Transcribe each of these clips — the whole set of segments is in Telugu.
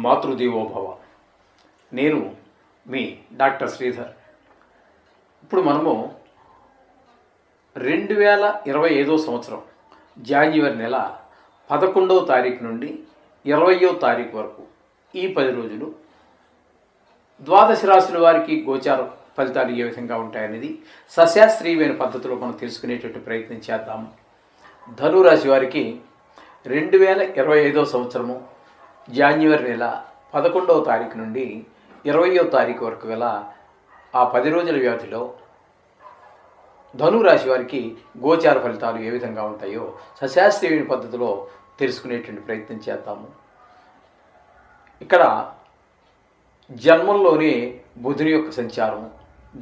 మాతృదేవోభవ. నేను మీ డాక్టర్ శ్రీధర్. ఇప్పుడు మనము 2025 సంవత్సరం జాన్యువరి నెల 11వ తారీఖు నుండి 20వ తారీఖు వరకు ఈ 10 రోజులు ద్వాదశ రాశుల వారికి గోచార ఫలితాలు ఏ విధంగా ఉంటాయనేది సశాస్త్రీయమైన పద్ధతిలో మనం తెలుసుకునేటువంటి ప్రయత్నం చేద్దాము. ధనురాశి వారికి 2025 సంవత్సరము జాన్యువరి నెల 11వ తారీఖు నుండి 20వ తారీఖు వరకు గల ఆ 10 రోజుల వ్యవధిలో ధనురాశి వారికి గోచార ఫలితాలు ఏ విధంగా ఉంటాయో సశాస్త్రీయమైన పద్ధతిలో తెలుసుకునేటువంటి ప్రయత్నం చేద్దాము. ఇక్కడ జన్మంలోనే బుధుని యొక్క సంచారం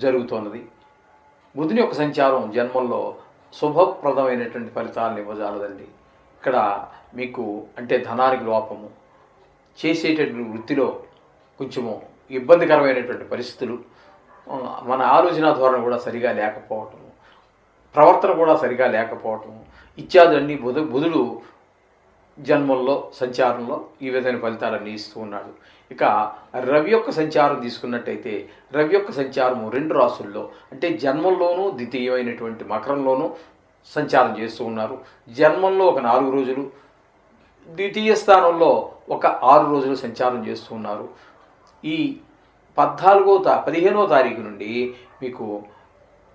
జరుగుతున్నది. బుధుని యొక్క సంచారం జన్మంలో శుభప్రదమైనటువంటి ఫలితాలను ఇవ్వజాలదండి. ఇక్కడ మీకు అంటే ధనానికి లోపము, చేసేటటువంటి వృత్తిలో కొంచెము ఇబ్బందికరమైనటువంటి పరిస్థితులు, మన ఆలోచన ధోరణి కూడా సరిగా లేకపోవటము, ప్రవర్తన కూడా సరిగా లేకపోవటము ఇత్యాదులన్నీ బుధుడు జన్మంలో సంచారంలో ఈ విధమైన ఫలితాలన్నీ ఇస్తూ ఉన్నాడు. ఇక రవి యొక్క సంచారం తీసుకున్నట్టయితే రవి యొక్క సంచారము 2 రాశుల్లో అంటే జన్మంలోనూ ద్వితీయమైనటువంటి మకరంలోనూ సంచారం చేస్తూ ఉన్నారు. జన్మంలో ఒక 4 రోజులు, ద్వితీయ స్థానంలో ఒక 6 రోజులు సంచారం చేస్తూ ఉన్నారు. ఈ 15వ తారీఖు నుండి మీకు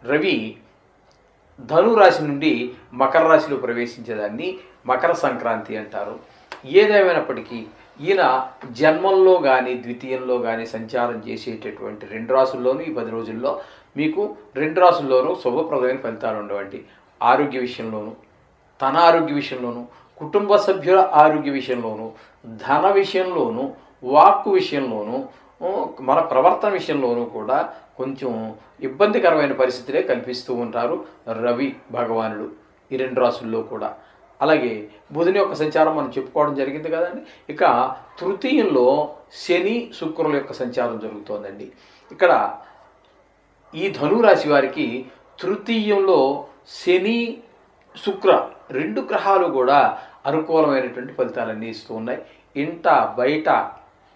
రవి ధనురాశి నుండి మకర రాశిలో ప్రవేశించేదాన్ని మకర సంక్రాంతి అంటారు. ఏదేమైనప్పటికీ ఈయన జన్మంలో కానీ ద్వితీయంలో కానీ సంచారం చేసేటటువంటి 2 రాశుల్లోనూ ఈ 10 రోజుల్లో మీకు 2 రాశుల్లోనూ శుభప్రదమైన ఫలితాలు ఉండవండి. ఆరోగ్య విషయంలోనూ, తన ఆరోగ్య విషయంలోనూ, కుటుంబ సభ్యుల ఆరోగ్య విషయంలోనూ, ధన విషయంలోనూ, వాక్కు విషయంలోనూ, మన ప్రవర్తన విషయంలోనూ కూడా కొంచెం ఇబ్బందికరమైన పరిస్థితులే కల్పిస్తూ ఉంటారు రవి భగవానుడు ఈ 2 రాశుల్లో కూడా. అలాగే బుధుని యొక్క సంచారం మనం చెప్పుకోవడం జరిగింది కదండి. ఇక తృతీయంలో శని శుక్రుల యొక్క సంచారం జరుగుతోందండి. ఇక్కడ ఈ ధనురాశి వారికి తృతీయంలో శని శుక్ర 2 గ్రహాలు కూడా అనుకూలమైనటువంటి ఫలితాలన్నీ ఇస్తూ ఉన్నాయి. ఇంట బయట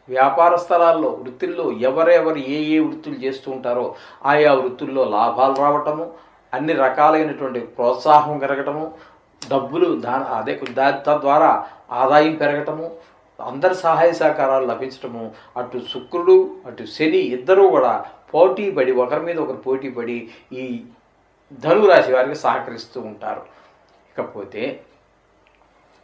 వ్యాపార స్థలాల్లో వృత్తుల్లో ఎవరెవరు ఏ వృత్తులు చేస్తూ ఉంటారో ఆయా వృత్తుల్లో లాభాలు రావటము, అన్ని రకాలైనటువంటి ప్రోత్సాహం కలగటము, డబ్బులు తద్వారా ఆదాయం పెరగటము, అందరి సహాయ సహకారాలు లభించటము, అటు శుక్రుడు అటు శని ఇద్దరూ కూడా పోటీ పడి ఒకరి మీద ఒకరు పోటీ పడి ఈ ధనురాశి వారికి సహకరిస్తూ ఉంటారు. ఇకపోతే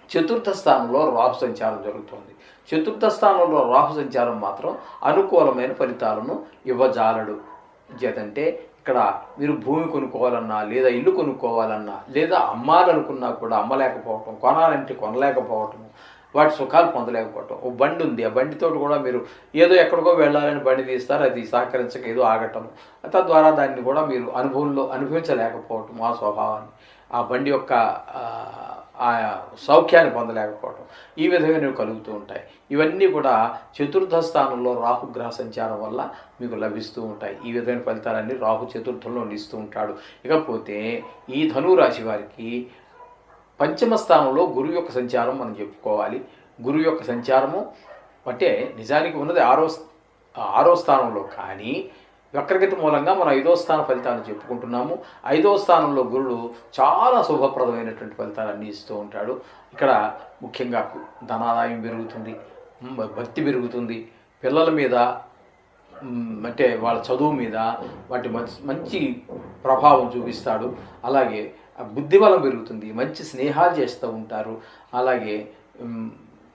చతుర్థ స్థానంలో రాహు సంచారం జరుగుతుంది. చతుర్థ స్థానంలో రాహు సంచారం మాత్రం అనుకూలమైన ఫలితాలను ఇవ్వజాలడు. చేతంటే ఇక్కడ మీరు భూమి కొనుక్కోవాలన్నా, లేదా ఇల్లు కొనుక్కోవాలన్నా, లేదా అమ్మాలనుకున్నా కూడా అమ్మలేకపోవటం, కొనాలంటే కొనలేకపోవటం, వాటి సుఖాలు పొందలేకపోవటం. ఓ బండి ఉంది, ఆ బండితో కూడా మీరు ఏదో ఎక్కడికో వెళ్ళాలని బండి తీస్తారు, అది సహకరించక ఏదో ఆగటం, తద్వారా దాన్ని కూడా మీరు అనుభవించలేకపోవటం, ఆ స్వభావాన్ని, ఆ బండి యొక్క ఆ సౌఖ్యాన్ని పొందలేకపోవటం, ఈ విధంగా కలుగుతూ ఉంటాయి. ఇవన్నీ కూడా చతుర్థ స్థానంలో రాహుగ్రహ సంచారం వల్ల మీకు లభిస్తూ ఉంటాయి. ఈ విధమైన ఫలితాలన్నీ రాహు చతుర్థంలో ఇస్తూ ఉంటాడు. ఇకపోతే ఈ ధనురాశి వారికి పంచమ స్థానంలో గురువు యొక్క సంచారం మనం చెప్పుకోవాలి. గురువు యొక్క సంచారము అంటే నిజానికి ఉన్నది ఆరో స్థానంలో, కానీ వక్రగతి మూలంగా మనం 5వ స్థాన ఫలితాలను చెప్పుకుంటున్నాము. 5వ స్థానంలో గురుడు చాలా శుభప్రదమైనటువంటి ఫలితాలన్నీ ఇస్తూ ఉంటాడు. ఇక్కడ ముఖ్యంగా ధనాదాయం పెరుగుతుంది, భక్తి పెరుగుతుంది, పిల్లల మీద అంటే వాళ్ళ చదువు మీద వాటి మంచి ప్రభావం చూపిస్తాడు. అలాగే బుద్ధిబలం పెరుగుతుంది, మంచి స్నేహాలు చేస్తూ ఉంటారు. అలాగే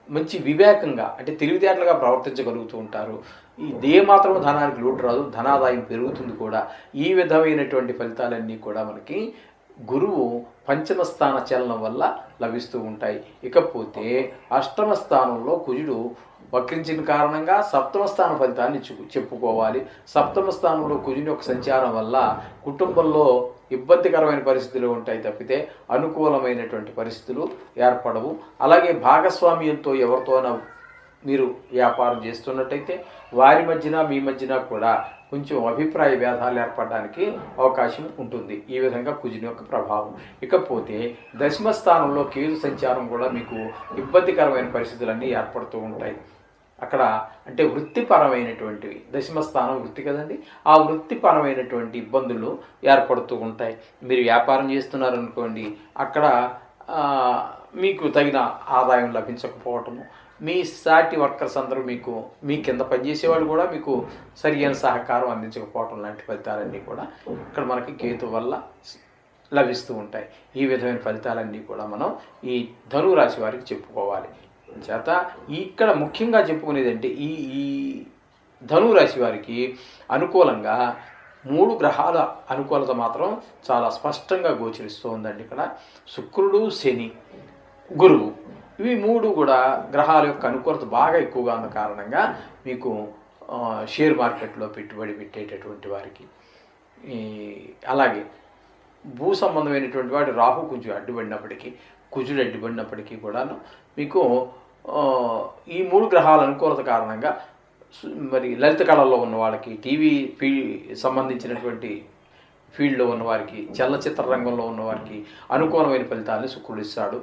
మంచి వివేకంగా అంటే తెలివితేటలుగా ప్రవర్తించగలుగుతూ ఉంటారు. ఇదే మాత్రం ధనానికి లోటు రాదు, ధనాదాయం పెరుగుతుంది కూడా. ఈ విధమైనటువంటి ఫలితాలన్నీ కూడా మనకి గురువు పంచమ స్థాన చలనం వల్ల లభిస్తూ ఉంటాయి. ఇకపోతే అష్టమ స్థానంలో కుజుడు వక్రించిన కారణంగా సప్తమ స్థాన ఫలితాన్ని చెప్పుకోవాలి. సప్తమ స్థానంలో కుజుని యొక్క సంచారం వల్ల కుటుంబంలో ఇబ్బందికరమైన పరిస్థితులు ఉంటాయి తప్పితే అనుకూలమైనటువంటి పరిస్థితులు ఏర్పడవు. అలాగే భాగస్వామ్యంతో ఎవరితోనో మీరు వ్యాపారం చేస్తున్నట్టయితే వారి మధ్యన మీ మధ్యన కూడా కొంచెం అభిప్రాయ భేదాలు ఏర్పడడానికి అవకాశం ఉంటుంది. ఈ విధంగా కుజుని యొక్క ప్రభావం. ఇకపోతే దశమ స్థానంలో కేతు సంచారం కూడా మీకు ఇబ్బందికరమైన పరిస్థితులన్నీ ఏర్పడుతూ ఉంటాయి. అక్కడ అంటే వృత్తిపరమైనటువంటివి, దశమ స్థానం వృత్తి కదండి, ఆ వృత్తిపరమైనటువంటి ఇబ్బందులు ఏర్పడుతూ ఉంటాయి. మీరు వ్యాపారం చేస్తున్నారనుకోండి, అక్కడ మీకు తగిన ఆదాయం లభించకపోవటము, మీ సాటి వర్కర్స్ అందరూ మీ కింద పనిచేసేవాళ్ళు కూడా మీకు సరియైన సహకారం అందించకపోవటం లాంటి ఫలితాలన్నీ కూడా ఇక్కడ మనకి కేతు వల్ల లభిస్తూ ఉంటాయి. ఈ విధమైన ఫలితాలన్నీ కూడా మనం ఈ ధనురాశి వారికి చెప్పుకోవాలి. చేత ఇక్కడ ముఖ్యంగా చెప్పుకునేది అంటే ఈ ధనురాశి వారికి అనుకూలంగా 3 గ్రహాల అనుకూలత మాత్రం చాలా స్పష్టంగా గోచరిస్తూ ఉందండి. ఇక్కడ శుక్రుడు, శని, గురువు, ఇవి 3 కూడా గ్రహాల యొక్క అనుకూలత బాగా ఎక్కువగా ఉన్న కారణంగా మీకు షేర్ మార్కెట్లో పెట్టుబడి పెట్టేటటువంటి వారికి, అలాగే భూ సంబంధమైనటువంటి వాటి రాహు కొంచెం అడ్డుపడినప్పటికీ, కుజుడు అడ్డుపడినప్పటికీ కూడాను మీకు ఈ 3 గ్రహాల అనుకూలత కారణంగా మరి లలిత కళల్లో ఉన్న వాళ్ళకి, టీవీ సంబంధించినటువంటి ఫీల్డ్లో ఉన్నవారికి, చలనచిత్ర రంగంలో ఉన్నవారికి అనుకూలమైన ఫలితాలను శుక్రుడు ఇస్తాడు.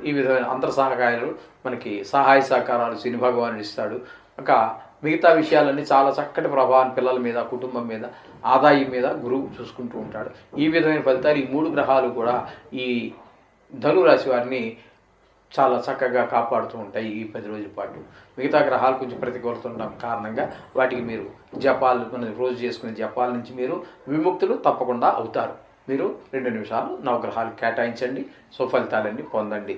ఈ విధమైన అంతర్ సహకారాలు మనకి సహాయ సహకారాలు శని భగవానుడు ఇస్తాడు. ఇంకా మిగతా విషయాలన్నీ చాలా చక్కటి ప్రభావాన్ని పిల్లల మీద, కుటుంబం మీద, ఆదాయం మీద గురువు చూసుకుంటూ ఉంటాడు. ఈ విధమైన ఫలితాలు ఈ 3 గ్రహాలు కూడా ఈ ధనురాశి వారిని చాలా చక్కగా కాపాడుతూ ఉంటాయి ఈ 10 రోజుల పాటు. మిగతా గ్రహాలు కొంచెం ప్రతికూలత ఉండడం కారణంగా వాటికి మీరు జపాలు, రోజు చేసుకునే జపాల నుంచి మీరు విముక్తులు తప్పకుండా అవుతారు. మీరు 2 నిమిషాలు నవగ్రహాలు కేటాయించండి, సుఫలితాలన్నీ పొందండి.